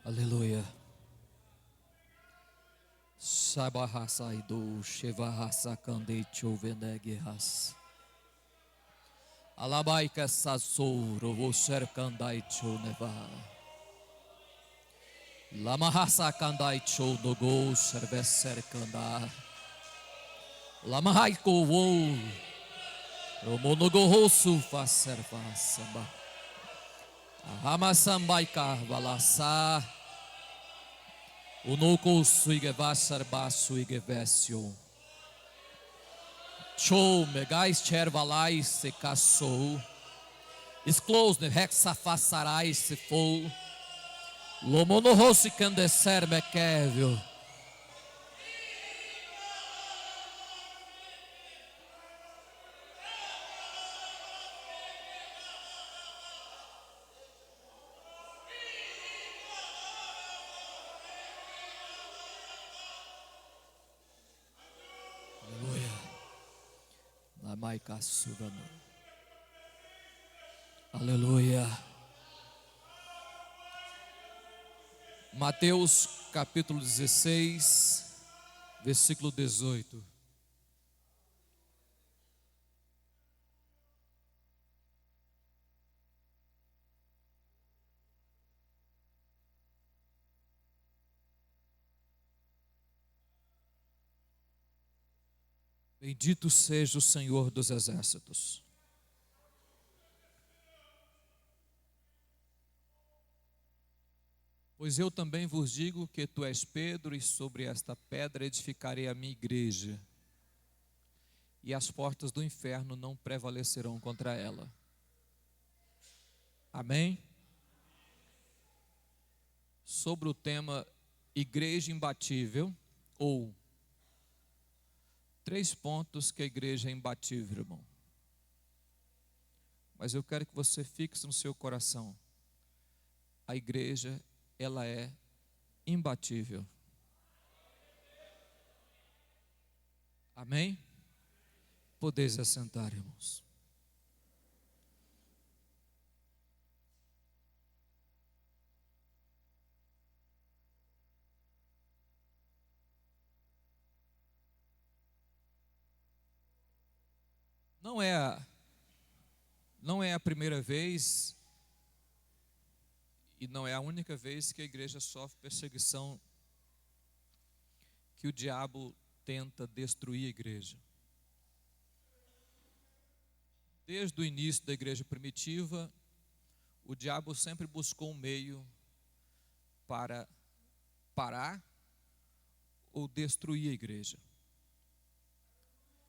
Aleluia. Sabahasaido Shevahasa Kandecho Venegehas. Alabaika Sasoro Vosher Kandaicho Neva. Lamahasa Kandaicho Nogo Serveser Kanda. Lamahaiko Wo. Romonogohosu Faserva Samba. Hamasambaika Valasa. Unoko suigevasarba suigevesio. Cho megais chervalais se caçou. Esclosne hexafasarais se fou. Lomonohosi candecer mequevio. Aleluia. Mateus capítulo 16, versículo 18. Bendito seja o Senhor dos exércitos. Pois eu também vos digo que tu és Pedro, e sobre esta pedra edificarei a minha igreja, e as portas do inferno não prevalecerão contra ela. Amém? Sobre o tema igreja imbatível, ou 3 pontos que a igreja é imbatível, irmão. Mas eu quero que você fixe no seu coração. A igreja, ela é imbatível. Amém? Podeis assentar, irmãos. Não é a primeira vez e não é a única vez que a igreja sofre perseguição, que o diabo tenta destruir a igreja. Desde o início da igreja primitiva, o diabo sempre buscou um meio para parar ou destruir a igreja.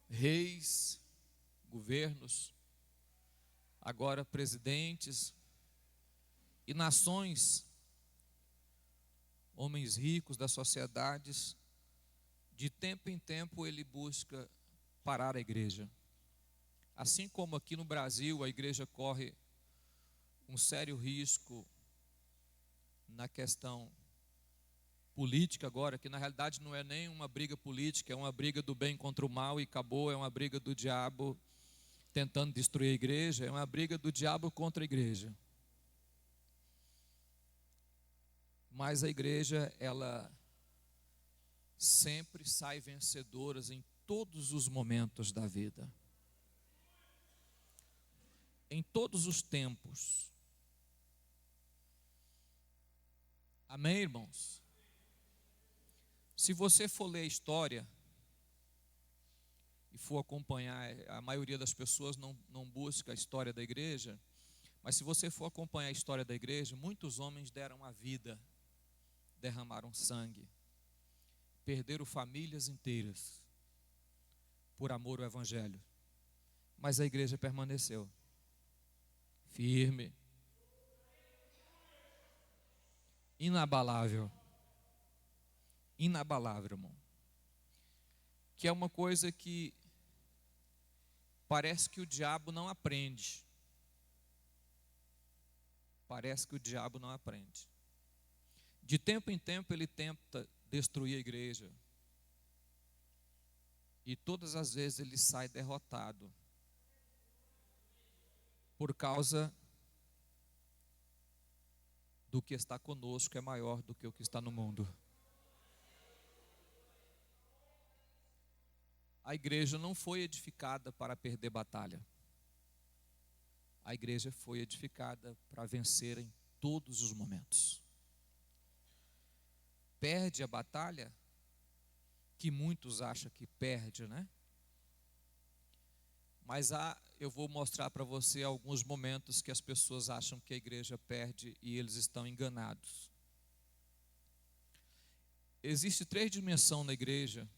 Reis, governos, agora presidentes e nações, homens ricos das sociedades, de tempo em tempo ele busca parar a igreja. Assim como aqui no Brasil a igreja corre um sério risco na questão política agora, que na realidade não é nem uma briga política, é uma briga do bem contra o mal e acabou, é uma briga do diabo tentando destruir a igreja, é uma briga do diabo contra a igreja. Mas a igreja, ela sempre sai vencedora em todos os momentos da vida. Em todos os tempos. Amém, irmãos? Se você for ler a história e for acompanhar, a maioria das pessoas não busca a história da igreja, mas se você for acompanhar a história da igreja, muitos homens deram a vida, derramaram sangue, perderam famílias inteiras por amor ao evangelho, mas a igreja permaneceu firme, inabalável, irmão. Que é uma coisa que parece que o diabo não aprende. Parece que o diabo não aprende. De tempo em tempo ele tenta destruir a igreja. E todas as vezes ele sai derrotado. Por causa do que está conosco é maior do que o que está no mundo. A igreja não foi edificada para perder batalha. A igreja foi edificada para vencer em todos os momentos. Perde a batalha, que muitos acham que perde, né? Mas eu vou mostrar para você alguns momentos que as pessoas acham que a igreja perde e eles estão enganados. Existe 3 dimensões na igreja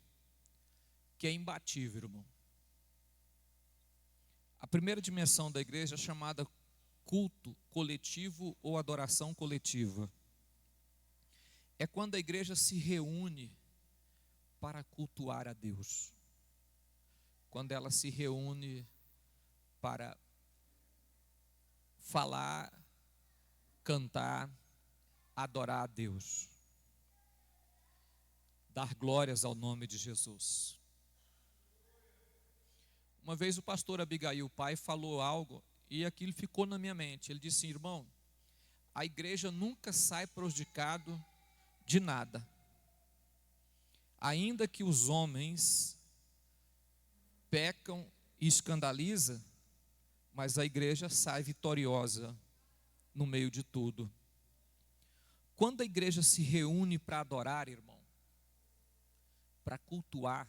que é imbatível, irmão. A primeira dimensão da igreja é chamada culto coletivo ou adoração coletiva. É quando a igreja se reúne para cultuar a Deus. Quando ela se reúne para falar, cantar, adorar a Deus, dar glórias ao nome de Jesus. Uma vez o pastor Abigail Pai falou algo e aquilo ficou na minha mente. Ele disse: irmão, a igreja nunca sai prejudicado de nada. Ainda que os homens pecam e escandalizam, mas a igreja sai vitoriosa no meio de tudo. Quando a igreja se reúne para adorar, irmão, para cultuar,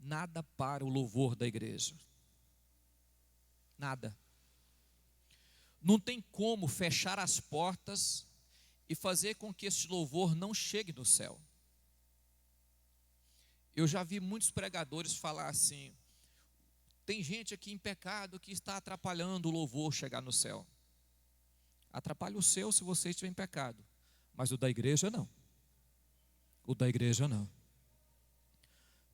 nada para o louvor da igreja. Nada. Não tem como fechar as portas e fazer com que esse louvor não chegue no céu. Eu já vi muitos pregadores falar assim: tem gente aqui em pecado que está atrapalhando o louvor chegar no céu. Atrapalha o seu se você estiver em pecado, mas o da igreja não. O da igreja não.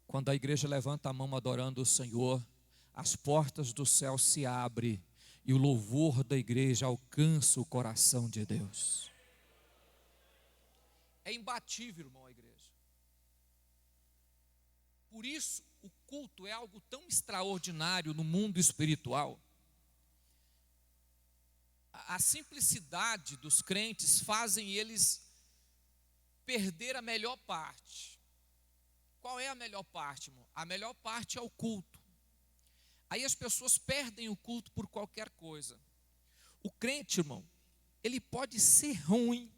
Quando a igreja levanta a mão adorando o Senhor, as portas do céu se abrem e o louvor da igreja alcança o coração de Deus. É imbatível, irmão, a igreja. Por isso, o culto é algo tão extraordinário no mundo espiritual. A simplicidade dos crentes fazem eles perder a melhor parte. Qual é a melhor parte, irmão? A melhor parte é o culto. Aí as pessoas perdem o culto por qualquer coisa. O crente, irmão, ele pode ser ruim,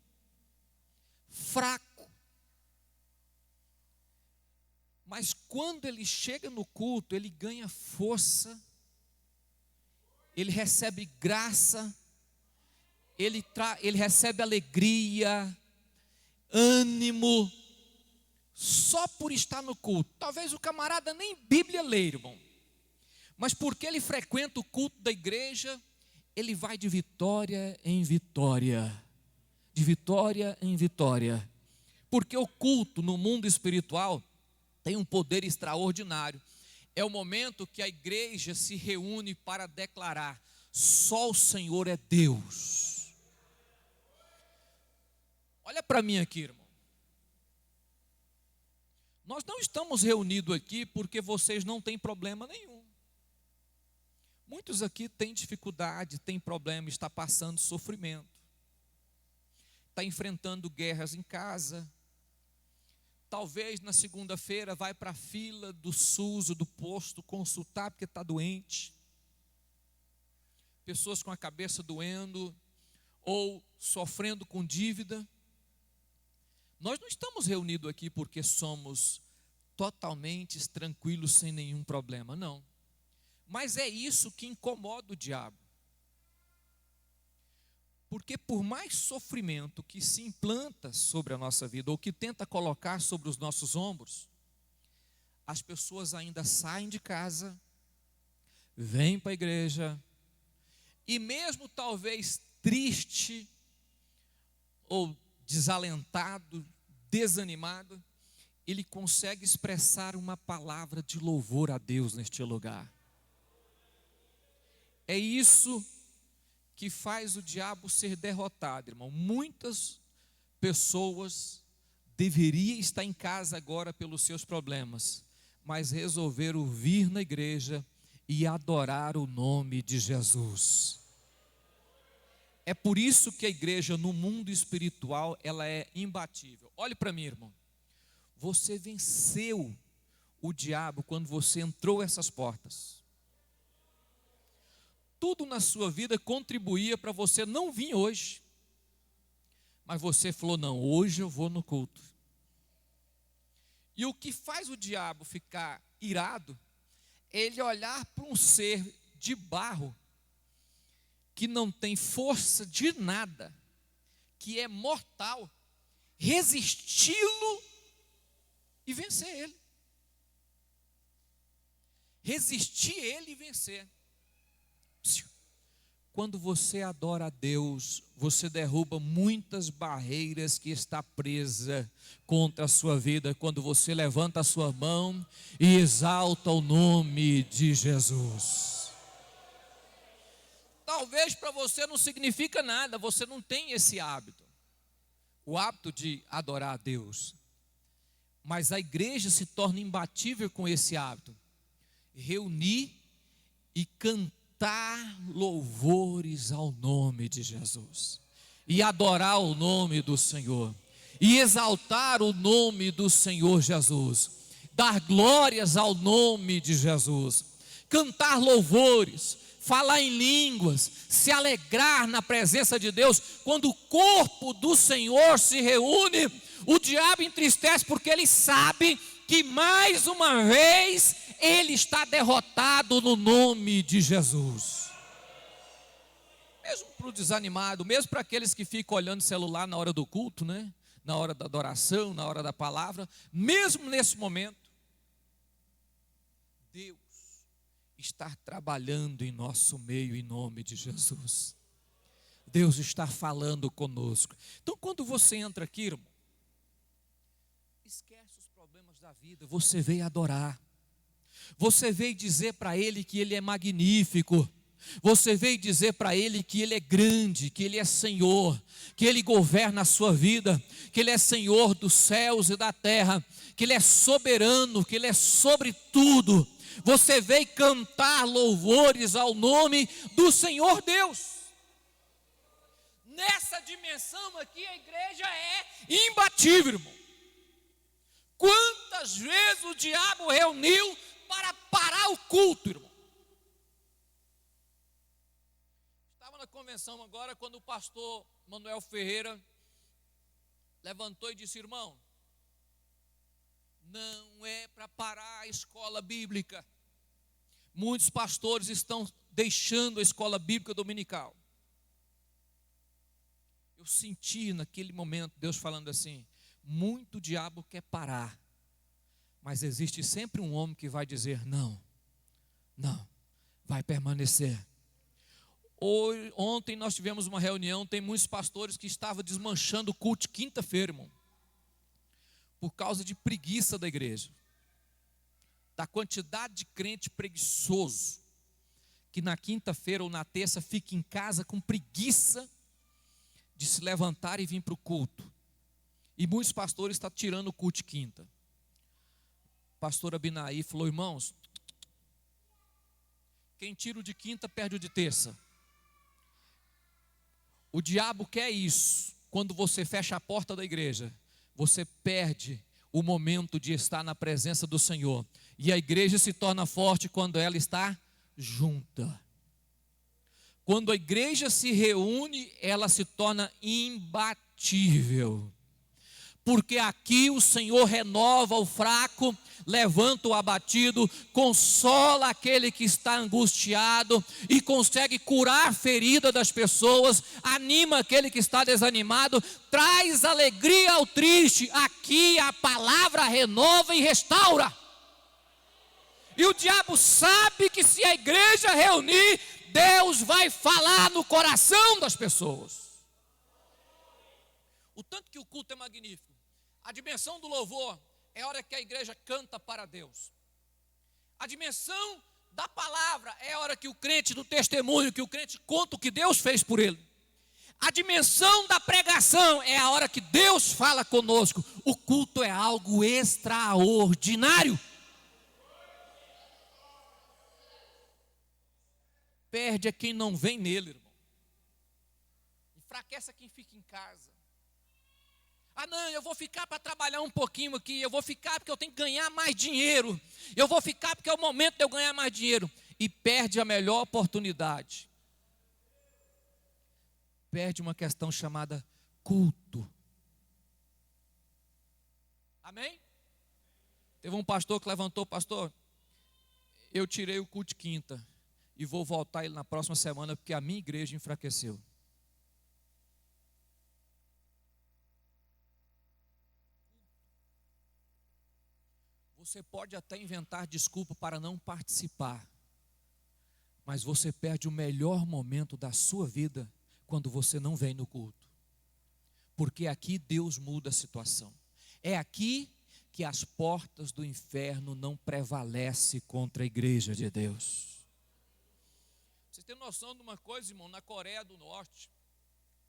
fraco, mas quando ele chega no culto, ele ganha força, ele recebe graça, ele recebe alegria, ânimo, só por estar no culto. Talvez o camarada nem Bíblia lê, irmão, mas porque ele frequenta o culto da igreja, ele vai de vitória em vitória, de vitória em vitória, porque o culto no mundo espiritual tem um poder extraordinário. É o momento que a igreja se reúne para declarar: só o Senhor é Deus. Olha para mim aqui, irmão. Nós não estamos reunidos aqui porque vocês não têm problema nenhum. Muitos aqui têm dificuldade, têm problema, está passando sofrimento, está enfrentando guerras em casa. Talvez na segunda-feira vai para a fila do SUS, do posto, consultar porque está doente. Pessoas com a cabeça doendo ou sofrendo com dívida. Nós não estamos reunidos aqui porque somos totalmente tranquilos, sem nenhum problema, não. Mas é isso que incomoda o diabo. Porque por mais sofrimento que se implanta sobre a nossa vida, ou que tenta colocar sobre os nossos ombros, as pessoas ainda saem de casa, vêm para a igreja, e mesmo talvez triste, ou desalentado, desanimado, ele consegue expressar uma palavra de louvor a Deus neste lugar. É isso que faz o diabo ser derrotado, irmão. Muitas pessoas deveriam estar em casa agora pelos seus problemas, mas resolveram vir na igreja e adorar o nome de Jesus. É por isso que a igreja no mundo espiritual, ela é imbatível. Olhe para mim, irmão. Você venceu o diabo quando você entrou essas portas. Tudo na sua vida contribuía para você não vir hoje. Mas você falou, não, hoje eu vou no culto. E o que faz o diabo ficar irado, é ele olhar para um ser de barro, que não tem força de nada, que é mortal, resisti-lo e vencer ele. Resistir ele e vencer. Quando você adora a Deus, você derruba muitas barreiras que está presa contra a sua vida, quando você levanta a sua mão e exalta o nome de Jesus. Talvez para você não significa nada, você não tem esse hábito, o hábito de adorar a Deus. Mas a igreja se torna imbatível com esse hábito. Reunir e cantar louvores ao nome de Jesus, e adorar o nome do Senhor, e exaltar o nome do Senhor Jesus, dar glórias ao nome de Jesus, cantar louvores, falar em línguas, se alegrar na presença de Deus. Quando o corpo do Senhor se reúne, o diabo entristece, porque ele sabe que mais uma vez ele está derrotado no nome de Jesus. Mesmo para o desanimado, mesmo para aqueles que ficam olhando o celular na hora do culto, né? Na hora da adoração, na hora da palavra, mesmo nesse momento, Deus está trabalhando em nosso meio em nome de Jesus. Deus está falando conosco. Então, quando você entra aqui, irmão, esquece os problemas da vida, você veio adorar. Você veio dizer para Ele que Ele é magnífico. Você veio dizer para Ele que Ele é grande, que Ele é Senhor, que Ele governa a sua vida, que Ele é Senhor dos céus e da terra, que Ele é soberano, que Ele é sobre tudo. Você veio cantar louvores ao nome do Senhor Deus. Nessa dimensão aqui a igreja é imbatível, irmão. Quantas vezes o diabo reuniu para parar o culto, irmão? Estava na convenção agora, quando o pastor Manuel Ferreira levantou e disse: irmão, não é para parar a escola bíblica. Muitos pastores estão deixando a escola bíblica dominical. Eu senti naquele momento Deus falando assim: muito diabo quer parar, mas existe sempre um homem que vai dizer não, vai permanecer. Ontem nós tivemos uma reunião, tem muitos pastores que estavam desmanchando o culto de quinta-feira, irmão, por causa de preguiça da igreja, da quantidade de crente preguiçoso, que na quinta-feira ou na terça fica em casa com preguiça de se levantar e vir para o culto. E muitos pastores estão tirando o culto de quinta. O pastor Abinaí falou: irmãos, quem tira o de quinta perde o de terça. O diabo quer isso. Quando você fecha a porta da igreja, você perde o momento de estar na presença do Senhor. E a igreja se torna forte quando ela está junta. Quando a igreja se reúne, ela se torna imbatível. Porque aqui o Senhor renova o fraco, levanta o abatido, consola aquele que está angustiado e consegue curar a ferida das pessoas, anima aquele que está desanimado, traz alegria ao triste. Aqui a palavra renova e restaura. E o diabo sabe que se a igreja reunir, Deus vai falar no coração das pessoas. O tanto que o culto é magnífico. A dimensão do louvor é a hora que a igreja canta para Deus. A dimensão da palavra é a hora que o crente, do testemunho, que o crente conta o que Deus fez por ele. A dimensão da pregação é a hora que Deus fala conosco. O culto é algo extraordinário. Perde a quem não vem nele, irmão. enfraquece quem fica em casa. Ah, não, eu vou ficar para trabalhar um pouquinho aqui, eu vou ficar porque eu tenho que ganhar mais dinheiro, eu vou ficar porque é o momento de eu ganhar mais dinheiro. E perde a melhor oportunidade. Perde uma questão chamada culto. Amém? Teve um pastor que levantou, pastor, eu tirei o culto de quinta e vou voltar ele na próxima semana porque a minha igreja enfraqueceu. Você pode até inventar desculpa para não participar, mas você perde o melhor momento da sua vida quando você não vem no culto. Porque aqui Deus muda a situação. É aqui que as portas do inferno não prevalecem contra a igreja de Deus. Vocês têm noção de uma coisa, irmão? Na Coreia do Norte,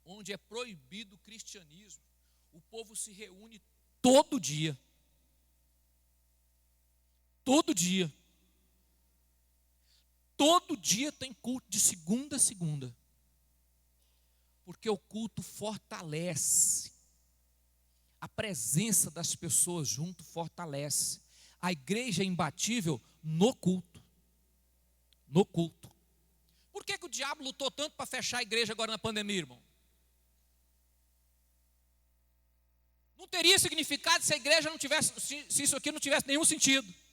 onde é proibido o cristianismo, o povo se reúne todo dia. Todo dia. Todo dia tem culto de segunda a segunda. Porque o culto fortalece. A presença das pessoas junto fortalece. A igreja é imbatível no culto. No culto. Por que o diabo lutou tanto para fechar a igreja agora na pandemia, irmão? Não teria significado se a igreja não tivesse, se isso aqui não tivesse nenhum sentido.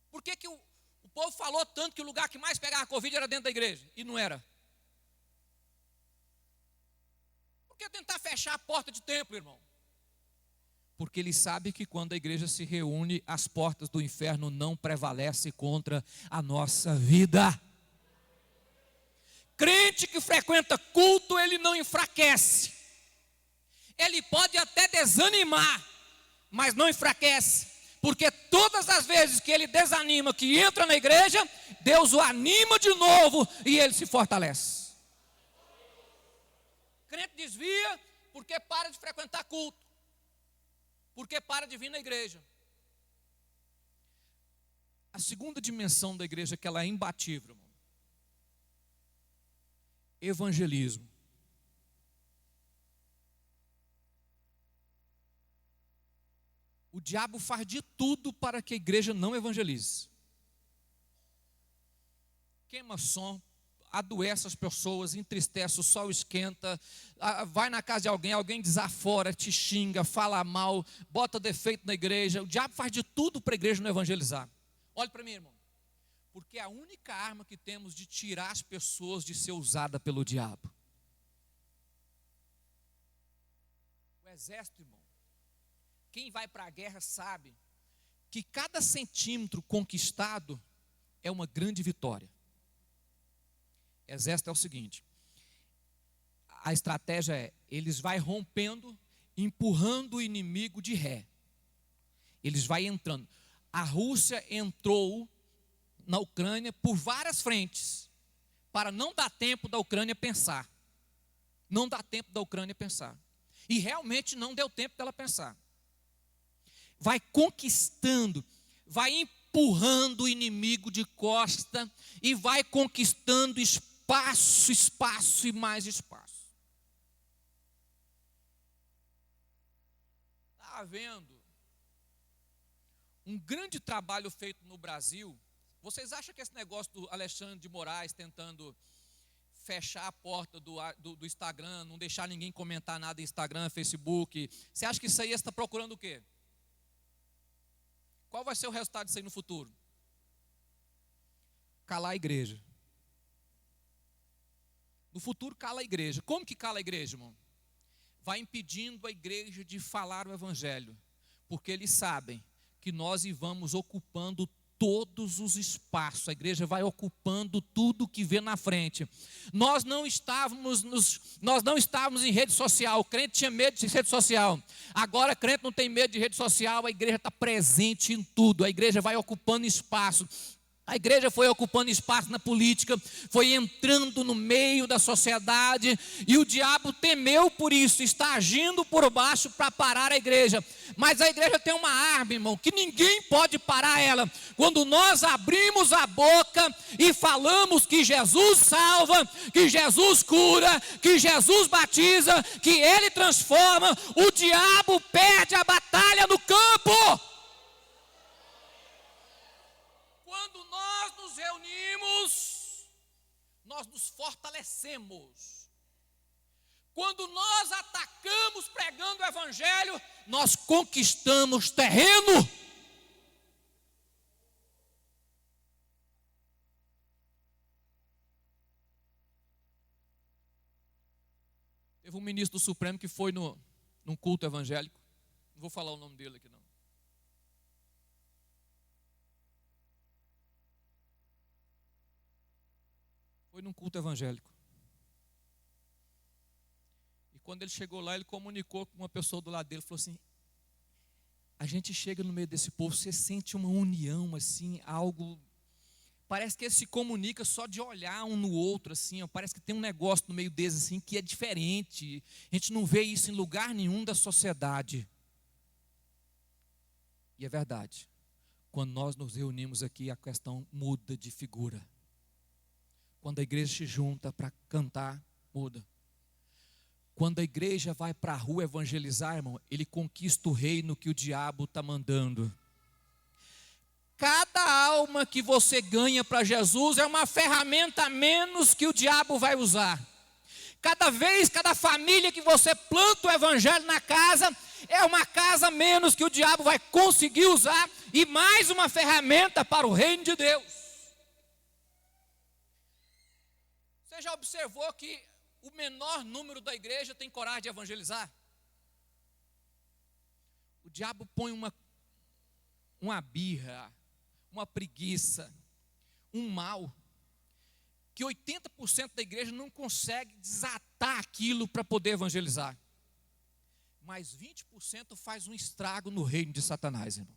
Por que o povo falou tanto que o lugar que mais pegava Covid era dentro da igreja? E não era. Por que tentar fechar a porta de templo, irmão? Porque ele sabe que quando a igreja se reúne, as portas do inferno não prevalecem contra a nossa vida. Crente que frequenta culto, ele não enfraquece. Ele pode até desanimar, mas não enfraquece. Porque todas as vezes que ele desanima, que entra na igreja, Deus o anima de novo e ele se fortalece. Crente desvia porque para de frequentar culto. Porque para de vir na igreja. A segunda dimensão da igreja, que ela é imbatível, irmão. Evangelismo. O diabo faz de tudo para que a igreja não evangelize. Queima som, adoece as pessoas, entristece, o sol esquenta, vai na casa de alguém, alguém desafora, te xinga, fala mal, bota defeito na igreja. O diabo faz de tudo para a igreja não evangelizar. Olhe para mim, irmão. Porque é a única arma que temos de tirar as pessoas de ser usada pelo diabo. O exército, irmão. Quem vai para a guerra sabe que cada centímetro conquistado é uma grande vitória. Exército é o seguinte, a estratégia é, eles vão rompendo, empurrando o inimigo de ré. Eles vão entrando. A Rússia entrou na Ucrânia por várias frentes, para não dar tempo da Ucrânia pensar. Não dá tempo da Ucrânia pensar. E realmente não deu tempo dela pensar. Vai conquistando, vai empurrando o inimigo de costa e vai conquistando espaço, espaço e mais espaço. Está havendo um grande trabalho feito no Brasil. Vocês acham que esse negócio do Alexandre de Moraes tentando fechar a porta do Instagram, não deixar ninguém comentar nada em Instagram, Facebook, você acha que isso aí está procurando o quê? Qual vai ser o resultado disso aí no futuro? Calar a igreja. No futuro cala a igreja. Como que cala a igreja, irmão? Vai impedindo a igreja de falar o evangelho. Porque eles sabem que nós vamos ocupando todos os espaços. A igreja vai ocupando tudo que vê na frente. Nós não estávamos em rede social. O crente tinha medo de rede social. Agora o crente não tem medo de rede social. A igreja está presente em tudo. A igreja vai ocupando espaço. A igreja foi ocupando espaço na política, foi entrando no meio da sociedade, e o diabo temeu por isso, está agindo por baixo para parar a igreja. Mas a igreja tem uma arma, irmão, que ninguém pode parar ela. Quando nós abrimos a boca e falamos que Jesus salva, que Jesus cura, que Jesus batiza, que Ele transforma, o diabo perde a batalha no campo. Quando nós nos reunimos, nós nos fortalecemos. Quando nós atacamos pregando o evangelho, nós conquistamos terreno. Teve um ministro do Supremo que foi num culto evangélico. Não vou falar o nome dele aqui não. Foi num culto evangélico. E quando ele chegou lá, ele comunicou com uma pessoa do lado dele, falou assim: a gente chega no meio desse povo, você sente uma união assim, algo, parece que ele se comunica só de olhar um no outro assim, ó, parece que tem um negócio no meio deles assim que é diferente. A gente não vê isso em lugar nenhum da sociedade. E é verdade. Quando nós nos reunimos aqui, a questão muda de figura. Quando a igreja se junta para cantar, muda. Quando a igreja vai para a rua evangelizar, irmão, ele conquista o reino que o diabo está mandando. Cada alma que você ganha para Jesus é uma ferramenta a menos que o diabo vai usar. Cada vez, cada família que você planta o evangelho na casa, é uma casa a menos que o diabo vai conseguir usar, e mais uma ferramenta para o reino de Deus. Você já observou que o menor número da igreja tem coragem de evangelizar? O diabo põe uma birra, uma preguiça, um mal, que 80% da igreja não consegue desatar aquilo para poder evangelizar. Mas 20% faz um estrago no reino de Satanás, irmão.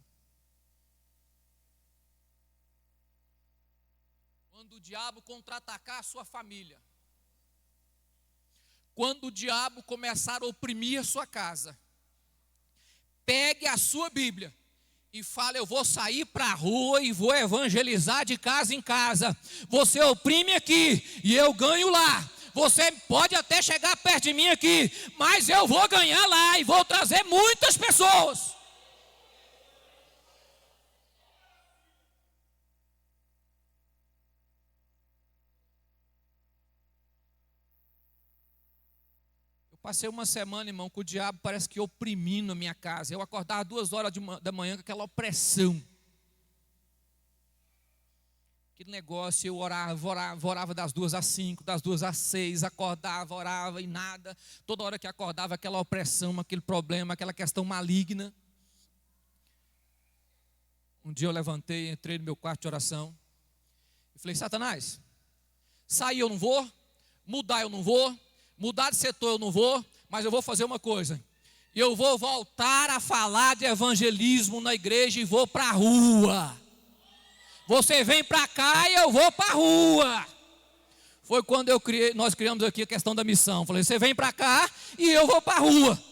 Quando o diabo contra-atacar a sua família, quando o diabo começar a oprimir a sua casa, pegue a sua Bíblia e fale: eu vou sair para a rua e vou evangelizar de casa em casa. Você oprime aqui e eu ganho lá. Você pode até chegar perto de mim aqui, mas eu vou ganhar lá e vou trazer muitas pessoas. Passei uma semana, irmão, com o diabo parece que oprimindo a minha casa. Eu acordava 2 horas da manhã com aquela opressão. Aquele negócio, eu orava das 2 às 5, das 2 às 6, acordava, orava e nada. Toda hora que acordava, aquela opressão, aquele problema, aquela questão maligna. Um dia eu levantei, entrei no meu quarto de oração e falei: Satanás, sair eu não vou, mudar eu não vou, mudar de setor eu não vou, mas eu vou fazer uma coisa: eu vou voltar a falar de evangelismo na igreja e vou para a rua. Você vem para cá e eu vou para a rua. Foi quando nós criamos aqui a questão da missão. Falei: você vem para cá e eu vou para a rua.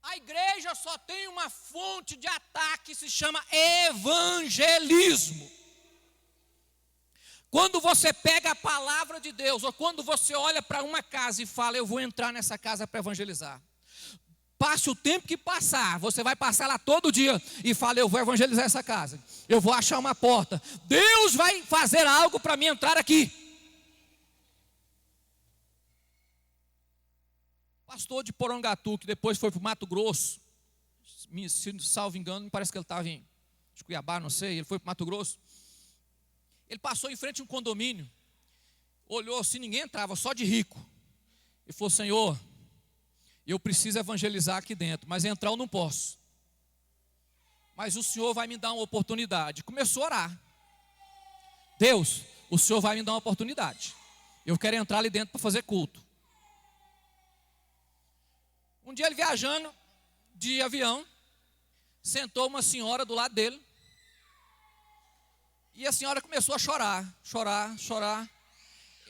A igreja só tem uma fonte de ataque que se chama evangelismo. Quando você pega a palavra de Deus, ou quando você olha para uma casa e fala: eu vou entrar nessa casa para evangelizar. Passe o tempo que passar, você vai passar lá todo dia e fala: eu vou evangelizar essa casa, eu vou achar uma porta, Deus vai fazer algo para mim entrar aqui. Pastor de Porangatu, que depois foi para o Mato Grosso, se salvo engano, parece que ele estava em Cuiabá, não sei, ele foi para o Mato Grosso. Ele passou em frente a um condomínio, olhou assim, ninguém entrava, só de rico. E falou: Senhor, eu preciso evangelizar aqui dentro, mas entrar eu não posso. Mas o Senhor vai me dar uma oportunidade. Começou a orar: Deus, o Senhor vai me dar uma oportunidade. Eu quero entrar ali dentro para fazer culto. Um dia ele viajando de avião, sentou uma senhora do lado dele, E a senhora começou a chorar, chorar, chorar.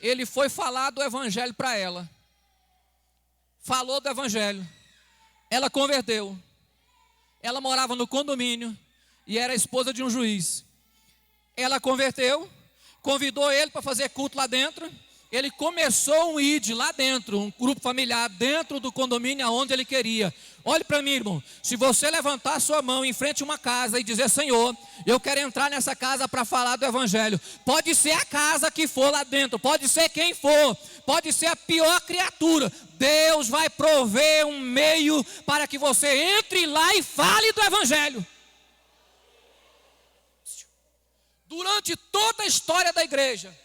Ele foi falar do evangelho para ela. Falou do evangelho. Ela converteu. Ela morava no condomínio e era esposa de um juiz. Ela converteu, convidou ele para fazer culto lá dentro. Ele começou um ID lá dentro, um grupo familiar dentro do condomínio aonde ele queria. Olhe para mim, irmão, se você levantar a sua mão em frente a uma casa e dizer: Senhor, eu quero entrar nessa casa para falar do evangelho. Pode ser a casa que for lá dentro, pode ser quem for, pode ser a pior criatura. Deus vai prover um meio para que você entre lá e fale do evangelho. Durante toda a história da igreja,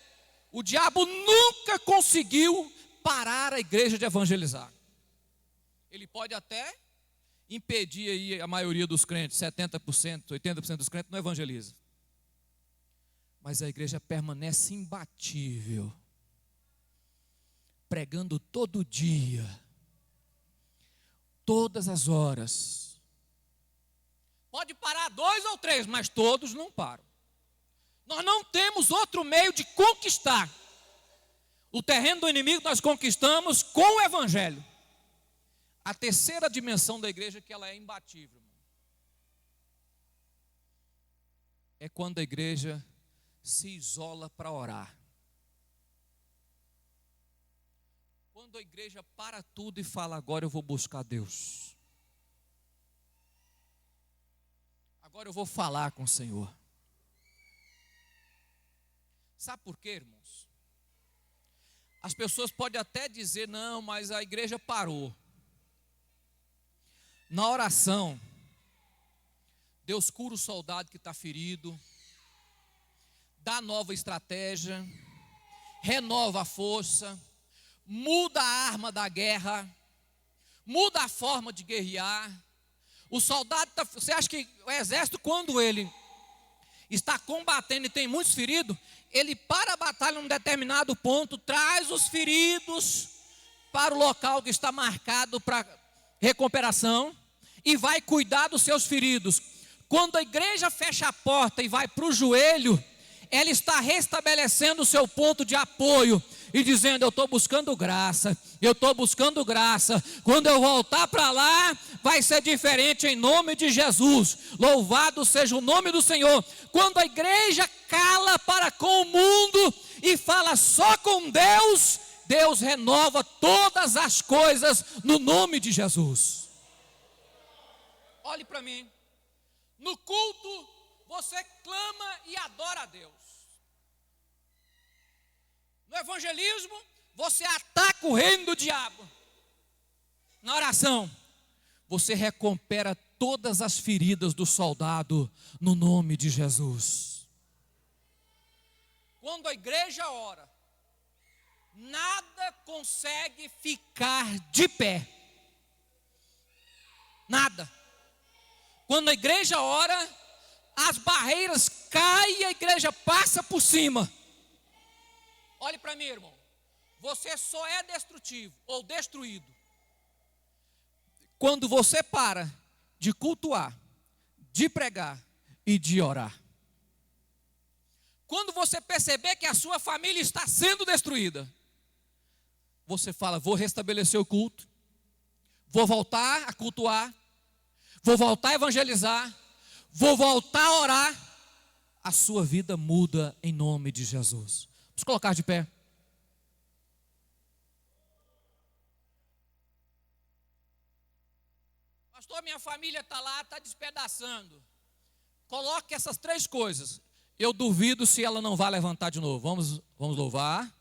o diabo nunca conseguiu parar a igreja de evangelizar. Ele pode até impedir aí a maioria dos crentes, 70%, 80% dos crentes não evangeliza. Mas a igreja permanece imbatível, pregando todo dia, todas as horas. Pode parar 2 ou 3, mas todos não param. Nós não temos outro meio de conquistar. O terreno do inimigo nós conquistamos com o evangelho. A terceira dimensão da igreja é que ela é imbatível. É quando a igreja se isola para orar. Quando a igreja para tudo e fala: agora eu vou buscar Deus. Agora eu vou falar com o Senhor. Sabe por quê, irmãos? As pessoas podem até dizer: não, mas a igreja parou. Na oração, Deus cura o soldado que está ferido, dá nova estratégia, renova a força, muda a arma da guerra, muda a forma de guerrear. O soldado, você acha que o exército, quando ele está combatendo e tem muitos feridos, ele para a batalha num determinado ponto, traz os feridos para o local que está marcado para recuperação e vai cuidar dos seus feridos. Quando a igreja fecha a porta e vai para o joelho, ela está restabelecendo o seu ponto de apoio e dizendo: eu estou buscando graça, eu estou buscando graça. Quando eu voltar para lá, vai ser diferente em nome de Jesus. Louvado seja o nome do Senhor. Quando a igreja cala para com o mundo e fala só com Deus, Deus renova todas as coisas no nome de Jesus. Olhe para mim. No culto, você clama e adora a Deus. No evangelismo, você ataca o reino do diabo. Na oração, você recupera todas as feridas do soldado no nome de Jesus. Quando a igreja ora, nada consegue ficar de pé. Nada. Quando a igreja ora, as barreiras caem e a igreja passa por cima. Olhe para mim, irmão. Você só é destrutivo ou destruído quando você para de cultuar, de pregar e de orar. Quando você perceber que a sua família está sendo destruída, você fala: vou restabelecer o culto, vou voltar a cultuar, vou voltar a evangelizar, vou voltar a orar. A sua vida muda em nome de Jesus. Vamos colocar de pé. Pastor, minha família está lá, está despedaçando. Coloque essas 3 coisas. Eu duvido se ela não vai levantar de novo. Vamos louvar.